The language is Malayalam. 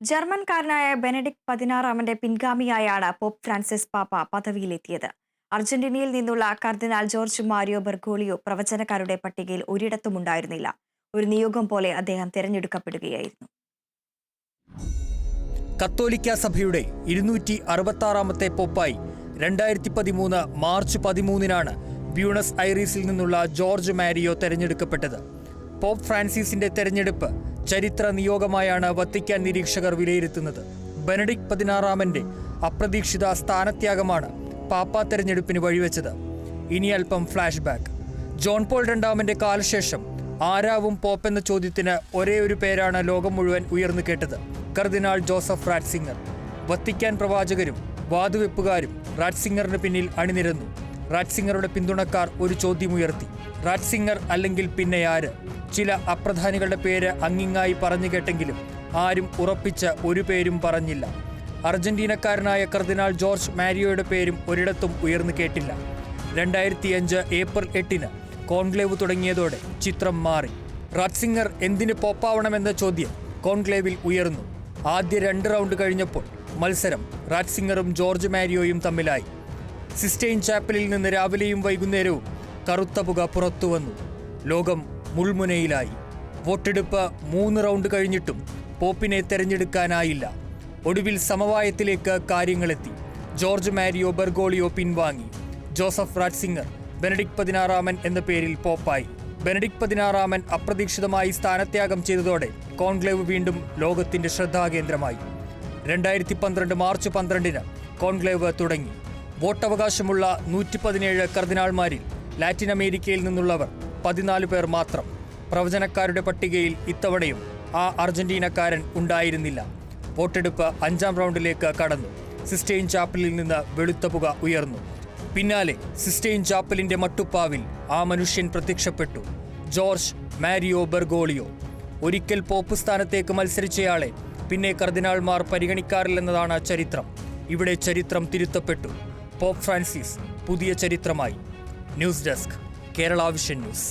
ജർമ്മൻകാരനായ ബെനഡിക്ട് 16 പിൻഗാമിയായാണ് പോപ്പ് ഫ്രാൻസിസ് പാപ്പ പദവിയിലെത്തിയത്. അർജന്റീനയിൽ നിന്നുള്ള കർദിനാൾ ജോർജ് മാരിയോ ബെർഗോളിയോ പ്രവചനക്കാരുടെ പട്ടികയിൽ ഒരിടത്തും ഉണ്ടായിരുന്നില്ല. ഒരു നിയോഗം പോലെ അദ്ദേഹം തിരഞ്ഞെടുക്കപ്പെടുകയായിരുന്നു. കത്തോലിക്ക സഭയുടെ 266 പോപ്പായി 2013 മാർച്ച് 13 ബ്യൂണസ് ഐറീസിൽ നിന്നുള്ള ജോർജ് മാരിയോ തെരഞ്ഞെടുക്കപ്പെട്ടത്. പോപ്പ് ഫ്രാൻസിസിന്റെ തെരഞ്ഞെടുപ്പ് ചരിത്ര നിയോഗമായാണ് വത്തിക്കാൻ നിരീക്ഷകർ വിലയിരുത്തുന്നത്. ബെനഡിക്ട് 16 അപ്രതീക്ഷിത സ്ഥാനത്യാഗമാണ് പാപ്പ തെരഞ്ഞെടുപ്പിന് വഴിവെച്ചത്. ഇനി അല്പം ഫ്ലാഷ് ബാക്ക്. ജോൺ പോൾ 2 കാലശേഷം ആരാവും പോപ്പ് എന്ന ചോദ്യത്തിന് ഒരേ ഒരു പേരാണ് ലോകം മുഴുവൻ ഉയർന്നു കേട്ടത്: കർദിനാൾ ജോസഫ് റാറ്റ്സിംഗർ. വത്തിക്കാൻ പ്രവാചകരും വാതുവെപ്പുകാരും റാറ്റ്സിംഗറിന് പിന്നിൽ അണിനിരന്നു. റാറ്റ്സിംഗറുടെ പിന്തുണക്കാർ ഒരു ചോദ്യമുയർത്തി: റാറ്റ്സിംഗർ അല്ലെങ്കിൽ പിന്നെ ആര്? ചില അപ്രധാനികളുടെ പേര് അങ്ങിങ്ങായി പറഞ്ഞു കേട്ടെങ്കിലും ആരും ഉറപ്പിച്ച ഒരു പേരും പറഞ്ഞില്ല. അർജന്റീനക്കാരനായ കർദിനാൾ ജോർജ് മാരിയോയുടെ പേരും ഒരിടത്തും ഉയർന്നു കേട്ടില്ല. 2005 ഏപ്രിൽ 8 കോൺക്ലേവ് തുടങ്ങിയതോടെ ചിത്രം മാറി. റാറ്റ്സിംഗർ എന്തിന് പോപ്പാവണമെന്ന ചോദ്യം കോൺക്ലേവിൽ ഉയർന്നു. ആദ്യ 2 റൗണ്ട് കഴിഞ്ഞപ്പോൾ മത്സരം റാറ്റ്സിംഗറും ജോർജ് മാരിയോയും തമ്മിലായി. സിസ്റ്റൈൻ ചാപ്പലിൽ നിന്ന് രാവിലെയും വൈകുന്നേരവും കറുത്ത പുക പുറത്തുവന്നു. ലോകം മുൾമുനയിലായി. വോട്ടെടുപ്പ് 3 റൗണ്ട് കഴിഞ്ഞിട്ടും പോപ്പിനെ തെരഞ്ഞെടുക്കാനായില്ല. ഒടുവിൽ സമവായത്തിലേക്ക് കാര്യങ്ങളെത്തി. ജോർജ് മാരിയോ ബെർഗോളിയോ പിൻവാങ്ങി. ജോസഫ് റാറ്റ്സിംഗർ ബെനഡിക്ട് 16 എന്ന പേരിൽ പോപ്പായി. ബെനഡിക്ട് 16 അപ്രതീക്ഷിതമായി സ്ഥാനത്യാഗം ചെയ്തതോടെ കോൺക്ലേവ് വീണ്ടും ലോകത്തിന്റെ ശ്രദ്ധാകേന്ദ്രമായി. 2012 മാർച്ച് 12 കോൺക്ലേവ് തുടങ്ങി. വോട്ടവകാശമുള്ള 117 കർദിനാൾമാരിൽ ലാറ്റിൻ അമേരിക്കയിൽ നിന്നുള്ളവർ 14 പേർ മാത്രം. പ്രവചനക്കാരുടെ പട്ടികയിൽ ഇത്തവണയും ആ അർജന്റീനക്കാരൻ ഉണ്ടായിരുന്നില്ല. വോട്ടെടുപ്പ് 5 റൗണ്ടിലേക്ക് കടന്നു. സിസ്റ്റൈൻ ചാപ്പലിൽ നിന്ന് വെളുത്ത പുക ഉയർന്നു. പിന്നാലെ സിസ്റ്റൈൻ ചാപ്പലിന്റെ മട്ടുപ്പാവിൽ ആ മനുഷ്യൻ പ്രത്യക്ഷപ്പെട്ടു: ജോർജ് മാരിയോ ബെർഗോളിയോ. ഒരിക്കൽ പോപ്പ് സ്ഥാനത്തേക്ക് മത്സരിച്ചയാളെ പിന്നെ കർദിനാൾമാർ പരിഗണിക്കാറില്ലെന്നതാണ് ചരിത്രം. ഇവിടെ ചരിത്രം തിരുത്തപ്പെട്ടു. പോപ്പ് ഫ്രാൻസിസ് പുതിയ ചരിത്രമായി. News desk, Kerala vision news.